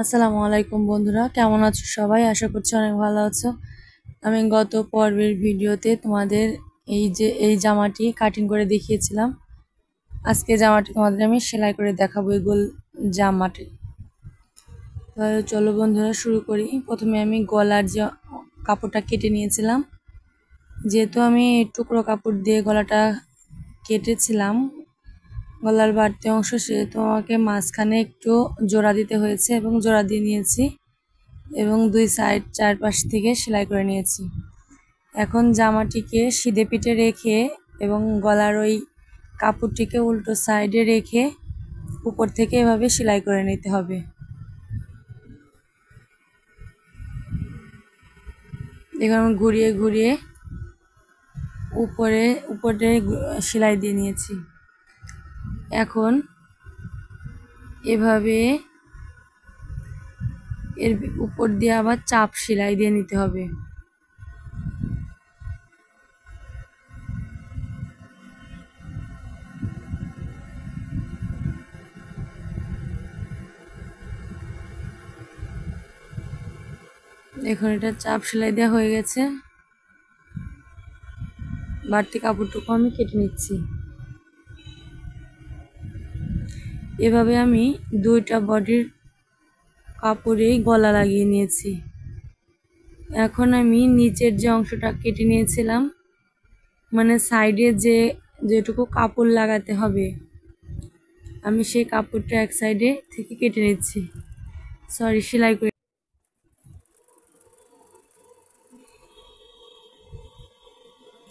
আসসালামু আলাইকুম বন্ধুরা, কেমন আছো সবাই? আশা করছি অনেক ভালো আছো। আমি গত পর্বের ভিডিওতে তোমাদের এই জামাটি কাটিং করে দেখিয়েছিলাম। আজকে জামাটি তোমাদের আমি সেলাই করে দেখাবো, এই গোল জামাটি। তাহলে চলো বন্ধুরা শুরু করি। প্রথমে আমি গলার যে কাপড়টা কেটে নিয়েছিলাম, যেহেতু আমি টুকরো কাপড় দিয়ে গলাটা কেটেছিলাম, গলার বাড়তি অংশ, সেহেতু আমাকে মাঝখানে একটু জোড়া দিতে হয়েছে এবং জোড়া দিয়ে নিয়েছি এবং দুই সাইড চারপাশ থেকে সেলাই করে নিয়েছি। এখন জামাটিকে সিধে পিঠে রেখে এবং গলার ওই কাপড়টিকে উল্টো সাইডে রেখে উপর থেকে এভাবে সেলাই করে নিতে হবে। এখন ঘুরিয়ে ঘুরিয়ে উপরে সেলাই দিয়ে নিয়েছি। এখন এভাবে এর উপর দিয়ে আবার চাপ সেলাই দিয়ে নিতে হবে। এখন এটা চাপ সেলাই দেওয়া হয়ে গেছে। বাড়তি কাপড়টুকু আমি কেটে নিচ্ছি। এভাবে আমি দুইটা বডির কাপড়েই গলা লাগিয়ে নিয়েছি। এখন আমি নিচের যে অংশটা কেটে নিয়েছিলাম, মানে সাইডে যেটুকু কাপড় লাগাতে হবে, আমি সেই কাপড়টা এক সাইডে থেকে কেটে নিচ্ছি, সেলাই করে।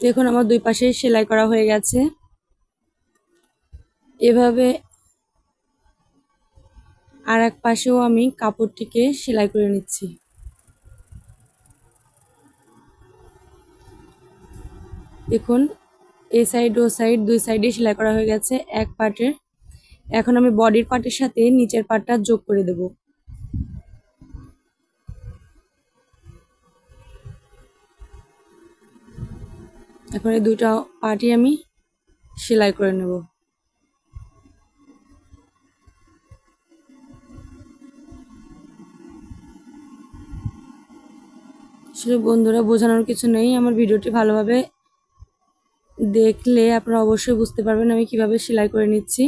দেখুন আমার দুই পাশে সেলাই করা হয়ে গেছে। এভাবে আর এক পাশেও আমি কাপড়টিকে সেলাই করে নিচ্ছি। দেখুন এই সাইড ও সাইড দুই সাইডে সেলাই করা হয়ে গেছে এক পার্টের। এখন আমি বডির পার্টের সাথে নিচের পার্টটা যোগ করে দেব। এখন এই দুইটা পার্টই আমি সেলাই করে নেব। আসলে বন্ধুরা, বোঝানোর কিছু নেই, আমার ভিডিওটি ভালোভাবে দেখলে আপনারা অবশ্যই বুঝতে পারবেন আমি কিভাবে সেলাই করে নিচ্ছি।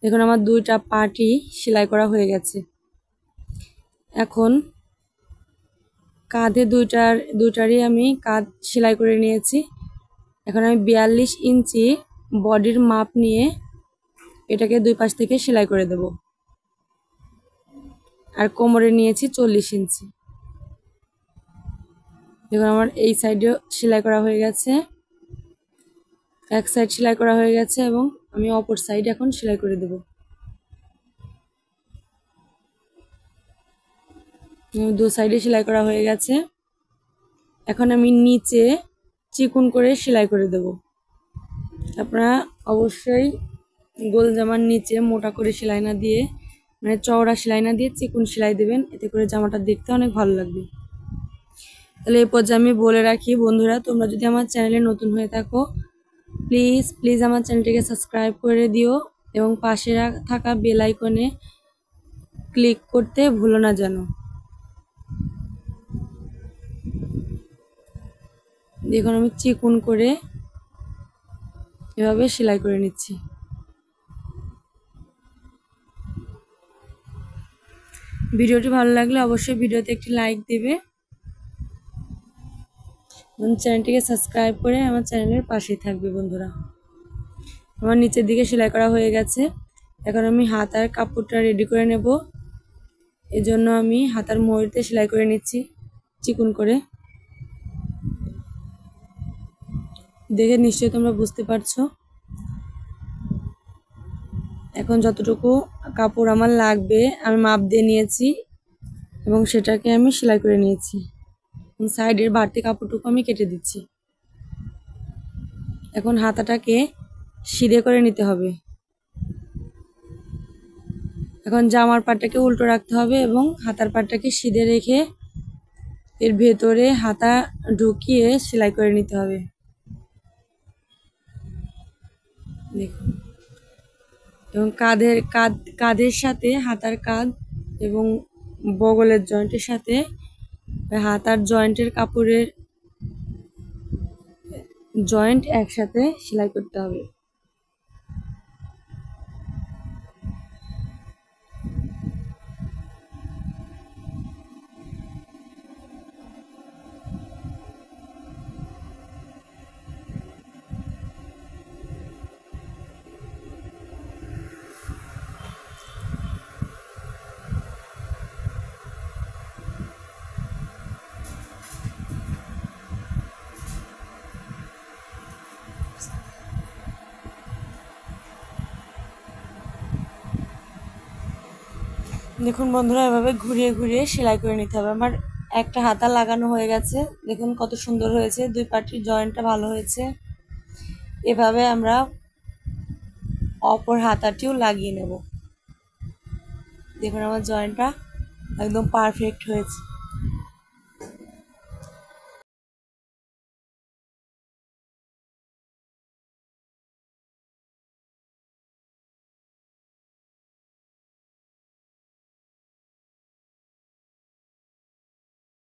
দেখুন আমার দুইটা পার্টই সেলাই করা হয়ে গেছে। এখন কাঁধে দুইটারই আমি কাঁধ সেলাই করে নিয়েছি। এখন আমি 42 ইঞ্চি বডির মাপ নিয়ে এটাকে দুই পাশ থেকে সেলাই করে দেব। আর কোমরে নিয়েছি 40 ইঞ্চি। দেখুন আমার এই সাইডেও সেলাই করা হয়ে গেছে, এক সাইড সেলাই করা হয়ে গেছে এবং আমি অপর সাইড এখন সেলাই করে দেব। দু সাইডে সেলাই করা হয়ে গেছে। এখন আমি নিচে চিকন করে সেলাই করে দেব। আপনারা অবশ্যই গোল জামার নিচে মোটা করে সেলাই না দিয়ে, মানে চওড়া সেলাই না দিয়ে চিকন সেলাই দেবেন, এতে করে জামাটা দেখতে অনেক ভালো লাগবে। তাহলে এই পর্যায়ে আমি বলে রাখি বন্ধুরা, তোমরা যদি আমার চ্যানেলে নতুন হয়ে থাকো, প্লিজ আমার চ্যানেলটিকে সাবস্ক্রাইব করে দিও এবং পাশে থাকা বেল আইকনে ক্লিক করতে ভুলো না যেন। দেখুন আমি চিকন করে এভাবে সেলাই করে নিচ্ছি। ভিডিওটি ভালো লাগলে অবশ্যই ভিডিওতে একটি লাইক দেবে এবং চ্যানেলটিকে সাবস্ক্রাইব করে আমার চ্যানেলের পাশেই থাকবে বন্ধুরা। আমার নিচের দিকে সেলাই করা হয়ে গেছে। এখন আমি হাতার কাপড়টা রেডি করে নেব। এজন্য আমি হাতার ময়ূরতে সেলাই করে নিচ্ছি চিকন করে। দেখে নিশ্চয়ই তোমরা বুঝতে পারছো। এখন যতটুকু কাপড় আমার লাগবে আমি মাপ দিয়ে নিয়েছি এবং সেটাকে আমি সেলাই করে নিয়েছি। সাইডের বাড়তি কাপড়টুকু আমি কেটে দিচ্ছি। এখন হাতাটাকে সিধে করে নিতে হবে। এখন জামার পাটটাকে উল্টো রাখতে হবে এবং হাতার পাটটাকে সিধে রেখে এর ভেতরে হাতা ঢুকিয়ে সেলাই করে নিতে হবে। দেখুন এবং কাঁধের সাথে হাতার কাঁধ এবং বগলের জয়েন্টের সাথে হাতার জয়েন্টের কাপড়ের জয়েন্ট একসাথে সেলাই করতে হবে। দেখুন বন্ধুরা, এভাবে ঘুরিয়ে ঘুরিয়ে সেলাই করে নিতে হবে। আমার একটা হাতা লাগানো হয়ে গেছে, দেখুন কত সুন্দর হয়েছে, দুই পাটির জয়েন্টটা ভালো হয়েছে। এভাবে আমরা অপর হাতাটিও লাগিয়ে নেব। দেখুন আমার জয়েন্টটা একদম পারফেক্ট হয়েছে।